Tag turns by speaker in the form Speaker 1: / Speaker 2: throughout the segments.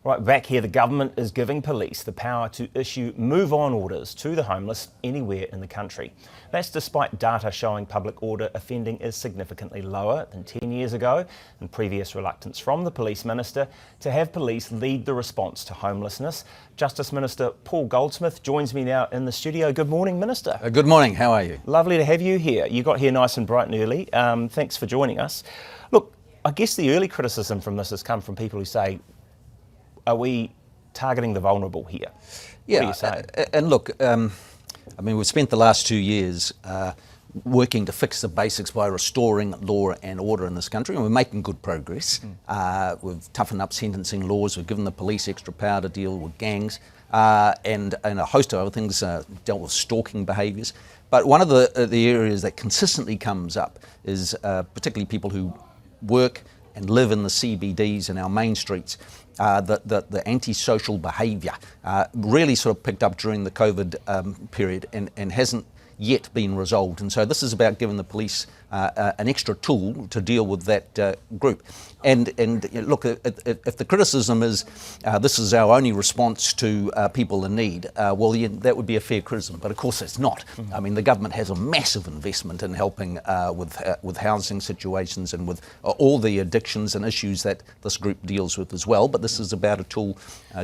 Speaker 1: Right, back here, the government is giving police the power to issue move-on orders to the homeless anywhere in the country. That's despite data showing public order offending is significantly lower than 10 years ago and previous reluctance from the police minister to have police lead the response to homelessness. Justice Minister Paul Goldsmith joins me now in the studio. Good morning, Minister.
Speaker 2: Good morning, how are you?
Speaker 1: Lovely to have you here. You got here nice and bright and early. Thanks for joining us. Look, I guess the early criticism from this has come from people who say, are we targeting the vulnerable here?
Speaker 2: Yeah,
Speaker 1: what do you say?
Speaker 2: And look, we've spent the last 2 years working to fix the basics by restoring law and order in this country, and we're making good progress. We've toughened up sentencing laws, we've given the police extra power to deal with gangs, and a host of other things, dealt with stalking behaviours. But one of the areas that consistently comes up is particularly people who work and live in the CBDs and our main streets. The antisocial behaviour really sort of picked up during the COVID period and hasn't yet been resolved. And so this is about giving the police an extra tool to deal with that group. And look, if the criticism is this is our only response to people in need, well, yeah, that would be a fair criticism, but of course it's not. I mean, the government has a massive investment in helping with housing situations and with all the addictions and issues that this group deals with as well, but this is about a tool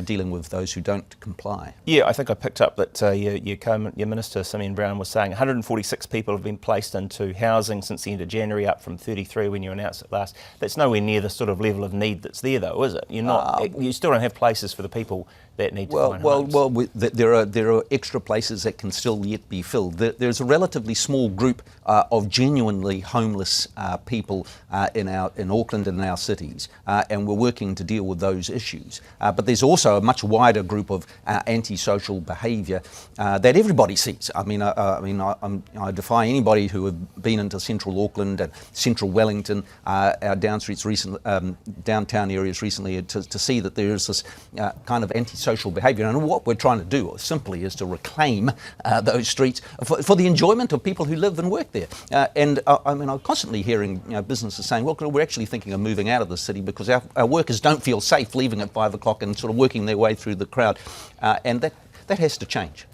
Speaker 2: dealing with those who don't comply.
Speaker 1: Yeah, I think I picked up that your Minister, Simeon Brown, was saying 146 people have been placed into housing since the end of January, up from 33 when you announced it last. That's nowhere near the sort of level of need that's there, though, is it? You still don't have places for the people that need to find homes.
Speaker 2: Well, there are extra places that can still yet be filled. There's a relatively small group of genuinely homeless people in Auckland and in our cities, and we're working to deal with those issues. But there's also a much wider group of antisocial behaviour that everybody sees. I defy anybody who have been into central Auckland and central Wellington, our downtown areas recently, to see that there is this kind of antisocial behaviour. And what we're trying to do simply is to reclaim those streets for the enjoyment of people who live and work there. I'm constantly hearing businesses saying, well, we're actually thinking of moving out of the city because our workers don't feel safe leaving at 5 o'clock and sort of working their way through the crowd. And that has to change.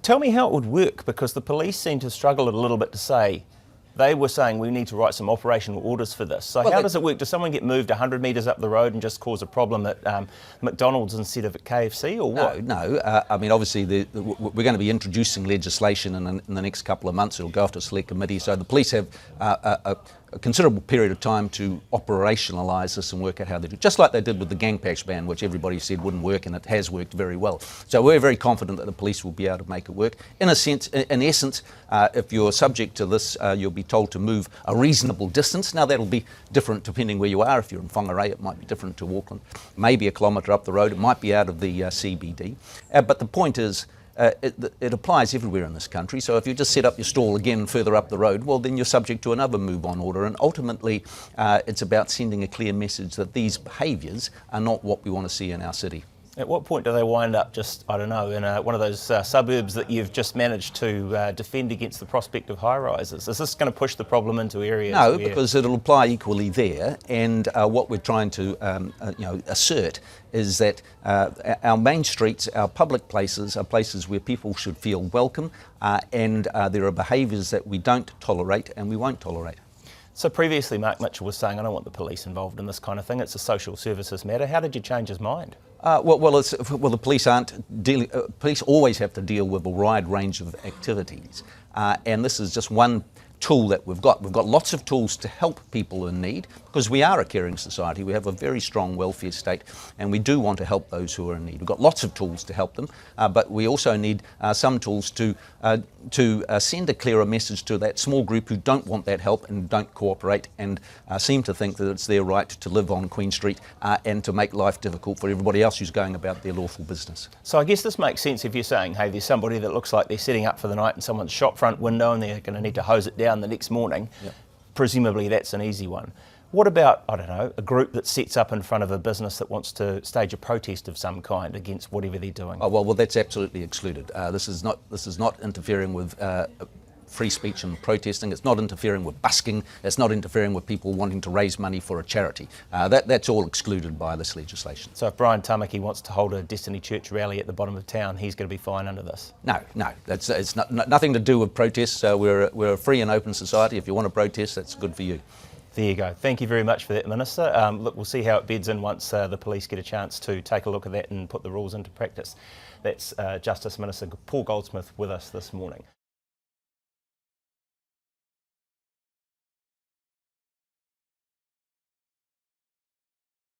Speaker 1: Tell me how it would work, because the police seem to struggle a little bit to say. They were saying we need to write some operational orders for this. So how does it work? Does someone get moved 100 metres up the road and just cause a problem at McDonald's instead of at KFC, or what?
Speaker 2: No. Obviously we're going to be introducing legislation in the next couple of months. It'll go off to select committee. So the police have a considerable period of time to operationalise this and work out how they do, just like they did with the gang patch ban, which everybody said wouldn't work, and it has worked very well. So we're very confident that the police will be able to make it work. In essence, if you're subject to this, you'll be told to move a reasonable distance. Now that'll be different depending where you are. If you're in Whangarei, it might be different to Auckland. Maybe a kilometre up the road, it might be out of the CBD. But the point is, it applies everywhere in this country. So if you just set up your stall again further up the road, well, then you're subject to another move-on order. And ultimately, it's about sending a clear message that these behaviours are not what we want to see in our city.
Speaker 1: At what point do they wind up just, I don't know, in one of those suburbs that you've just managed to defend against the prospect of high-rises? Is this going to push the problem into areas?
Speaker 2: No, because it'll apply equally there. And what we're trying to assert is that our main streets, our public places, are places where people should feel welcome, and there are behaviours that we don't tolerate and we won't tolerate.
Speaker 1: So previously Mark Mitchell was saying, I don't want the police involved in this kind of thing, it's a social services matter. How did you change his mind?
Speaker 2: The police aren't dealing. Police always have to deal with a wide range of activities, and this is just one tool that we've got. We've got lots of tools to help people in need, because we are a caring society. We have a very strong welfare state, and we do want to help those who are in need. We've got lots of tools to help them, but we also need some tools to send a clearer message to that small group who don't want that help and don't cooperate and seem to think that it's their right to live on Queen Street and to make life difficult for everybody else who's going about their lawful business.
Speaker 1: So I guess this makes sense if you're saying, hey, there's somebody that looks like they're setting up for the night in someone's shop front window and they're going to need to hose it down the next morning. Yep. Presumably that's an easy one. What about, I don't know, a group that sets up in front of a business that wants to stage a protest of some kind against whatever they're doing?
Speaker 2: Oh, well, that's absolutely excluded. This is not interfering with free speech and protesting. It's not interfering with busking. It's not interfering with people wanting to raise money for a charity. That's all excluded by this legislation.
Speaker 1: So if Brian Tamaki wants to hold a Destiny Church rally at the bottom of town, he's going to be fine under this?
Speaker 2: No, it's nothing to do with protests. We're a free and open society. If you want to protest, that's good for you.
Speaker 1: There you go. Thank you very much for that, Minister. Look, we'll see how it beds in once the police get a chance to take a look at that and put the rules into practice. That's Justice Minister Paul Goldsmith with us this morning.